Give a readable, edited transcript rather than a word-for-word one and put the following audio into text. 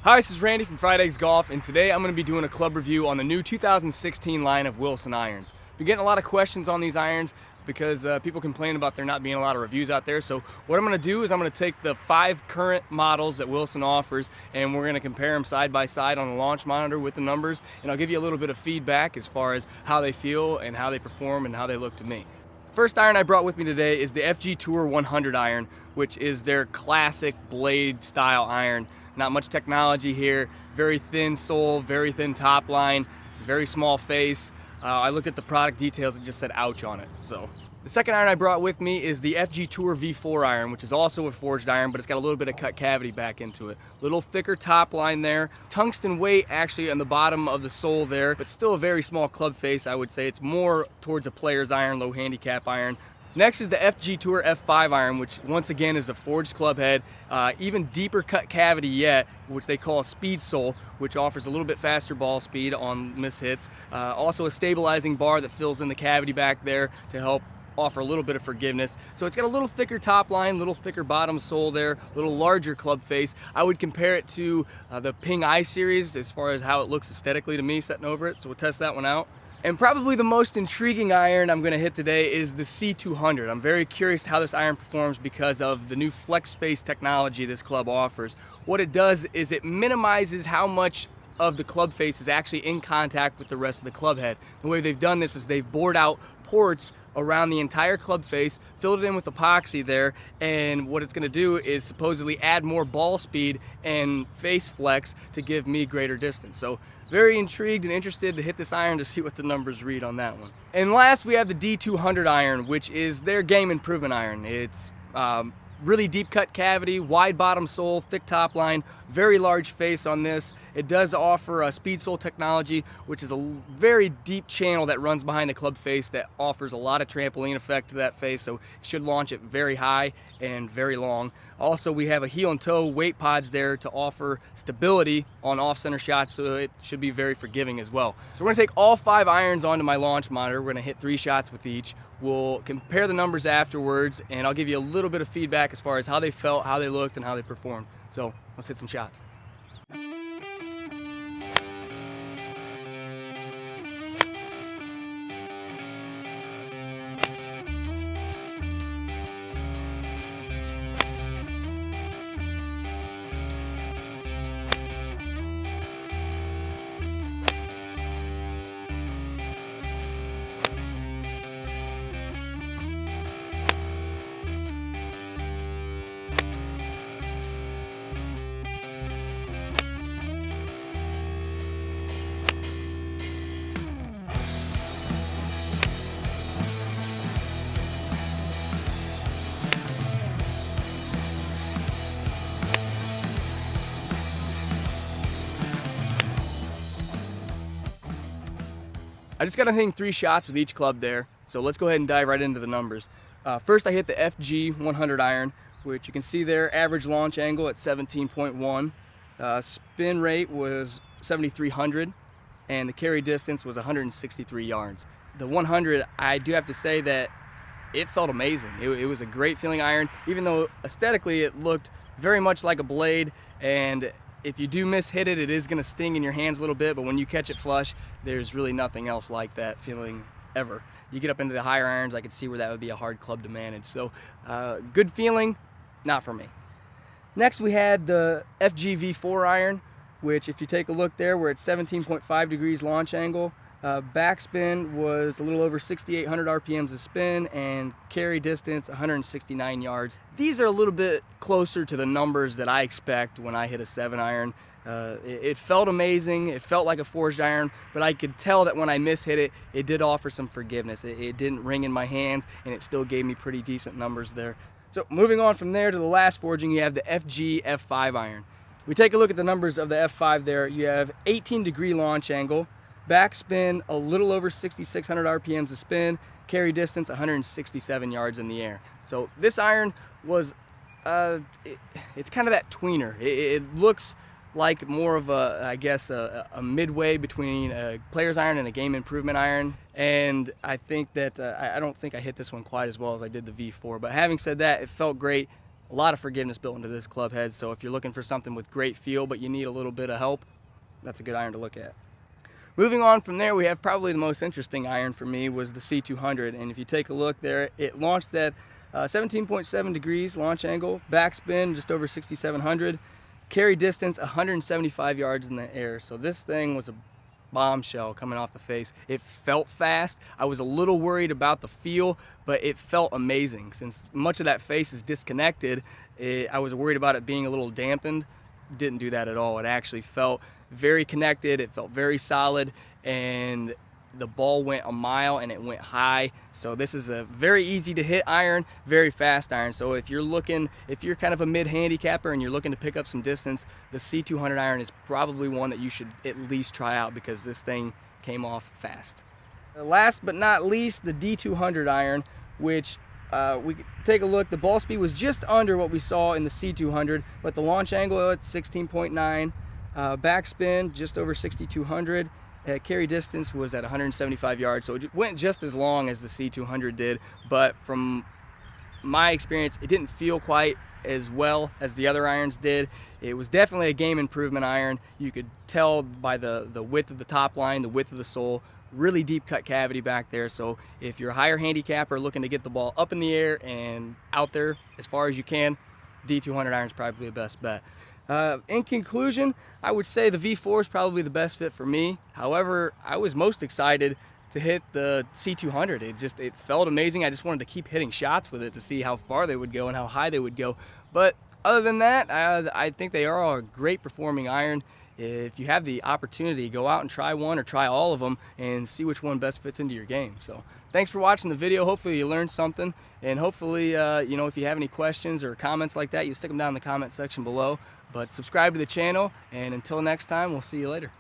Hi, this is Randy from Fried Eggs Golf, and today I'm going to be doing a club review on the new 2016 line of Wilson irons. Been getting a lot of questions on these irons because people complain about there not being a lot of reviews out there. So what I'm going to do is I'm going to take the 5 current models that Wilson offers, and we're going to compare them side by side on the launch monitor with the numbers, and I'll give you a little bit of feedback as far as how they feel and how they perform and how they look to me. First iron I brought with me today is the FG Tour 100 iron, which is their classic blade style iron. Not much technology here, very thin sole, very thin top line, very small face. I looked at the product details, it just said ouch on it. So the second iron I brought with me is the FG Tour V4 iron, which is also a forged iron, but it's got a little bit of cut cavity back into it. Little thicker top line there. Tungsten weight actually on the bottom of the sole there, but still a very small club face, I would say. It's more towards a player's iron, low handicap iron. Next is the FG Tour F5 iron, which once again is a forged club head, even deeper cut cavity yet, which they call a speed sole, which offers a little bit faster ball speed on miss hits. Also a stabilizing bar that fills in the cavity back there to help offer a little bit of forgiveness. So it's got a little thicker top line, little thicker bottom sole there, a little larger club face. I would compare it to the Ping I series as far as how it looks aesthetically to me sitting over it. So we'll test that one out. And probably the most intriguing iron I'm going to hit today is the C200. I'm very curious how this iron performs because of the new flex face technology this club offers. What it does is it minimizes how much of the club face is actually in contact with the rest of the club head. The way they've done this is they've bored out ports around the entire club face, filled it in with epoxy there, and what it's going to do is supposedly add more ball speed and face flex to give me greater distance. So very intrigued and interested to hit this iron to see what the numbers read on that one. And last we have the D200 iron, which is their game improvement iron. It's really deep cut cavity, wide bottom sole, thick top line, very large face on this. It does offer a speed sole technology, which is a very deep channel that runs behind the club face that offers a lot of trampoline effect to that face, so it should launch it very high and very long. Also, we have a heel and toe weight pods there to offer stability on off-center shots, so it should be very forgiving as well. So we're gonna take all 5 irons onto my launch monitor. We're gonna hit 3 shots with each. We'll compare the numbers afterwards, and I'll give you a little bit of feedback as far as how they felt, how they looked, and how they performed. So let's hit some shots. I just got to hitting 3 shots with each club there, so let's go ahead and dive right into the numbers. First I hit the FG 100 iron, which you can see there, average launch angle at 17.1. Spin rate was 7,300, and the carry distance was 163 yards. The 100, I do have to say that it felt amazing. It was a great feeling iron, even though aesthetically it looked very much like a blade, and if you do miss hit it, it is going to sting in your hands a little bit, but when you catch it flush, there's really nothing else like that feeling ever. You get up into the higher irons, I could see where that would be a hard club to manage. So good feeling, not for me. Next we had the FG V4 iron, which if you take a look there, we're at 17.5 degrees launch angle. Backspin was a little over 6,800 RPMs of spin, and carry distance 169 yards. These are a little bit closer to the numbers that I expect when I hit a 7 iron. It felt amazing, it felt like a forged iron, but I could tell that when I mishit it, it did offer some forgiveness. It didn't ring in my hands, and it still gave me pretty decent numbers there. So moving on from there to the last forging, you have the FG F5 iron. We take a look at the numbers of the F5 there. You have 18-degree launch angle, backspin a little over 6,600 RPMs of spin, carry distance 167 yards in the air. So this iron was, it's kind of that tweener. It looks like more of a, I guess, a midway between a player's iron and a game improvement iron. And I think that, I don't think I hit this one quite as well as I did the V4. But having said that, it felt great. A lot of forgiveness built into this club head, so if you're looking for something with great feel but you need a little bit of help, that's a good iron to look at. Moving on from there, we have probably the most interesting iron for me was the C200, and if you take a look there, it launched at 17.7 degrees launch angle, backspin just over 6,700, carry distance 175 yards in the air. So this thing was a bombshell coming off the face. It felt fast. I was a little worried about the feel, but it felt amazing. Since much of that face is disconnected, I was worried about it being a little dampened. Didn't do that at all. It actually felt very connected. It felt very solid, and the ball went a mile and it went high. So this is a very easy to hit iron, very fast iron. So if you're kind of a mid handicapper and you're looking to pick up some distance, the C200 iron is probably one that you should at least try out because this thing came off fast. Last but not least, the D200 iron, which we could take a look. The ball speed was just under what we saw in the C200, but the launch angle at 16.9, backspin just over 6,200. Carry distance was at 175 yards, so it went just as long as the C200 did, but from my experience, it didn't feel quite as well as the other irons did. It was definitely a game improvement iron. You could tell by the width of the top line, the width of the sole, really deep cut cavity back there. So if you're a higher handicapper looking to get the ball up in the air and out there as far as you can, D200 iron is probably the best bet. In conclusion, I would say the V4 is probably the best fit for me. However, I was most excited to hit the C200. It felt amazing. I just wanted to keep hitting shots with it to see how far they would go and how high they would go. But other than that, I think they are a great performing iron. If you have the opportunity, go out and try one or try all of them and see which one best fits into your game. So thanks for watching the video. Hopefully you learned something, and hopefully if you have any questions or comments like that, you stick them down in the comment section below. But subscribe to the channel, and until next time, we'll see you later.